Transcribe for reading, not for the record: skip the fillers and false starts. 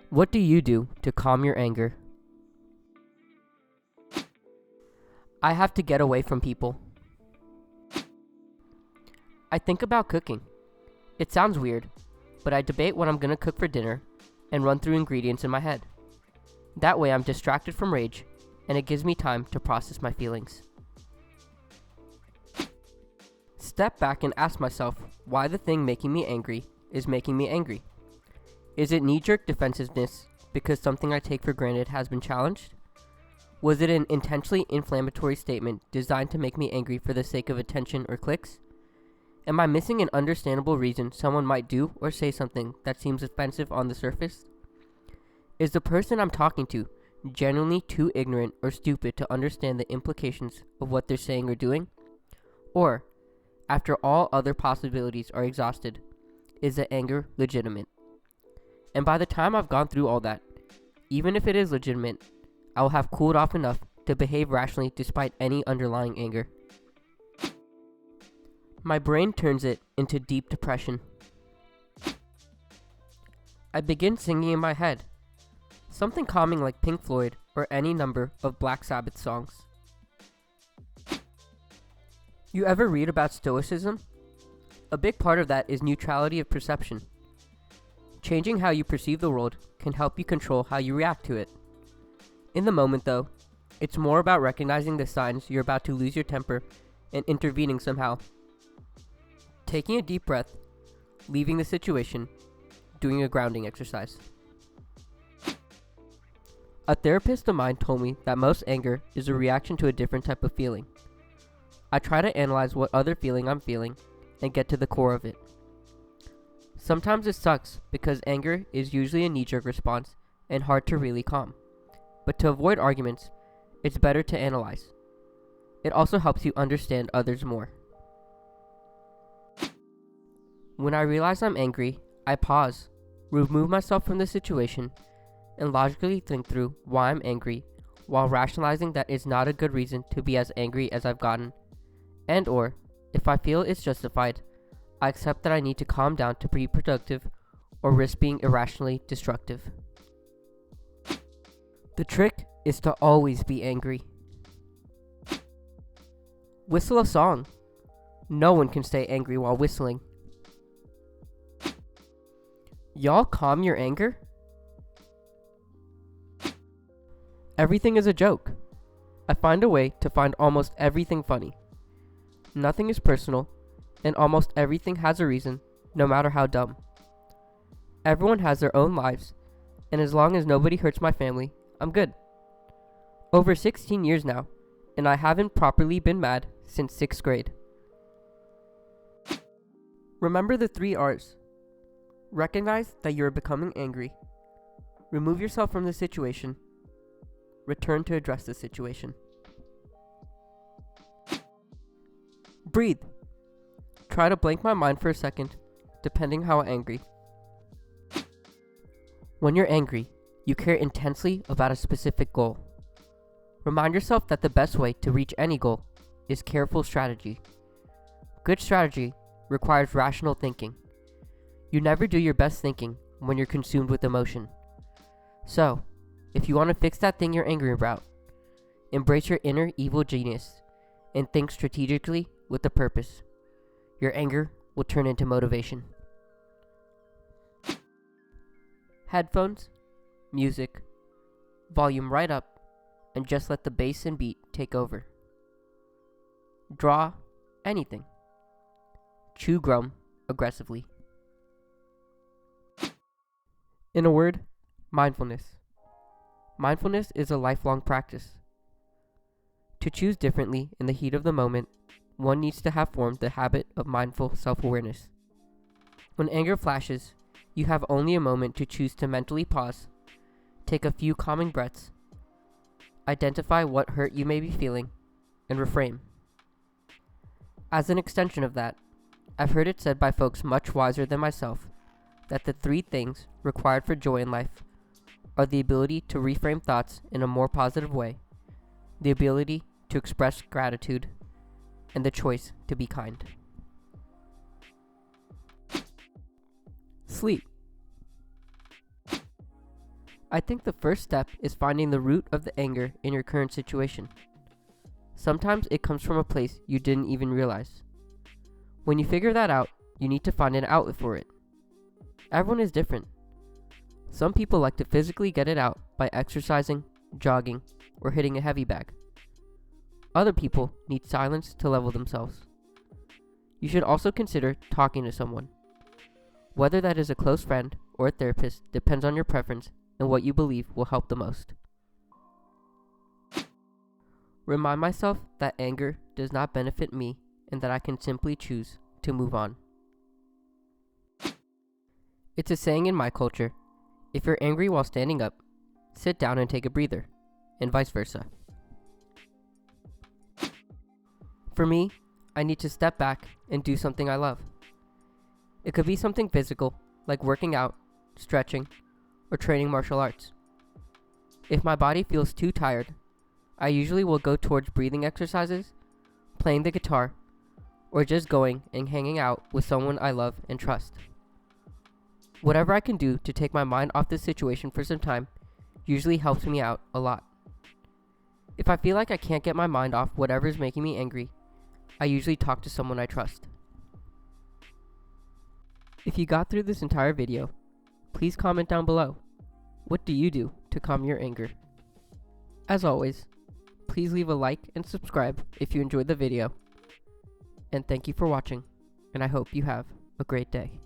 What do you do to calm your anger? I have to get away from people. I think about cooking. It sounds weird, but I debate what I'm gonna cook for dinner and run through ingredients in my head. That way I'm distracted from rage, and it gives me time to process my feelings. Step back and ask myself why the thing making me angry is making me angry. Is it knee-jerk defensiveness because something I take for granted has been challenged? Was it an intentionally inflammatory statement designed to make me angry for the sake of attention or clicks? Am I missing an understandable reason someone might do or say something that seems offensive on the surface? Is the person I'm talking to genuinely too ignorant or stupid to understand the implications of what they're saying or doing? Or, after all other possibilities are exhausted, is the anger legitimate? And by the time I've gone through all that, even if it is legitimate, I will have cooled off enough to behave rationally despite any underlying anger. My brain turns it into deep depression. I begin singing in my head, something calming like Pink Floyd or any number of Black Sabbath songs. You ever read about Stoicism? A big part of that is neutrality of perception. Changing how you perceive the world can help you control how you react to it. In the moment, though, it's more about recognizing the signs you're about to lose your temper and intervening somehow. Taking a deep breath, leaving the situation, doing a grounding exercise. A therapist of mine told me that most anger is a reaction to a different type of feeling. I try to analyze what other feeling I'm feeling and get to the core of it. Sometimes it sucks because anger is usually a knee-jerk response and hard to really calm. But to avoid arguments, it's better to analyze. It also helps you understand others more. When I realize I'm angry, I pause, remove myself from the situation, and logically think through why I'm angry, while rationalizing that it's not a good reason to be as angry as I've gotten, and or, if I feel it's justified, I accept that I need to calm down to be productive or risk being irrationally destructive. The trick is to always be angry. Whistle a song. No one can stay angry while whistling. Y'all calm your anger? Everything is a joke. I find a way to find almost everything funny. Nothing is personal, and almost everything has a reason, no matter how dumb. Everyone has their own lives, and as long as nobody hurts my family, I'm good. Over 16 years now, and I haven't properly been mad since 6th grade. Remember the 3 R's. Recognize that you are becoming angry. Remove yourself from the situation. Return to address the situation. Breathe. Try to blank my mind for a second, depending how angry. When you're angry, you care intensely about a specific goal. Remind yourself that the best way to reach any goal is careful strategy. Good strategy requires rational thinking. You never do your best thinking when you're consumed with emotion. So, if you want to fix that thing you're angry about, embrace your inner evil genius and think strategically with a purpose. Your anger will turn into motivation. Headphones, music, volume right up, and just let the bass and beat take over. Draw anything. Chew gum aggressively. In a word, mindfulness. Mindfulness is a lifelong practice. To choose differently in the heat of the moment, one needs to have formed the habit of mindful self-awareness. When anger flashes, you have only a moment to choose to mentally pause, take a few calming breaths, identify what hurt you may be feeling, and reframe. As an extension of that, I've heard it said by folks much wiser than myself that the 3 things required for joy in life are the ability to reframe thoughts in a more positive way, the ability to express gratitude, and the choice to be kind. Sleep. I think the first step is finding the root of the anger in your current situation. Sometimes it comes from a place you didn't even realize. When you figure that out, you need to find an outlet for it. Everyone is different. Some people like to physically get it out by exercising, jogging, or hitting a heavy bag. Other people need silence to level themselves. You should also consider talking to someone. Whether that is a close friend or a therapist depends on your preference and what you believe will help the most. Remind myself that anger does not benefit me and that I can simply choose to move on. It's a saying in my culture, if you're angry while standing up, sit down and take a breather, and vice versa. For me, I need to step back and do something I love. It could be something physical, like working out, stretching, or training martial arts. If my body feels too tired, I usually will go towards breathing exercises, playing the guitar, or just going and hanging out with someone I love and trust. Whatever I can do to take my mind off this situation for some time usually helps me out a lot. If I feel like I can't get my mind off whatever is making me angry, I usually talk to someone I trust. If you got through this entire video, please comment down below. What do you do to calm your anger? As always, please leave a like and subscribe if you enjoyed the video. And thank you for watching, and I hope you have a great day.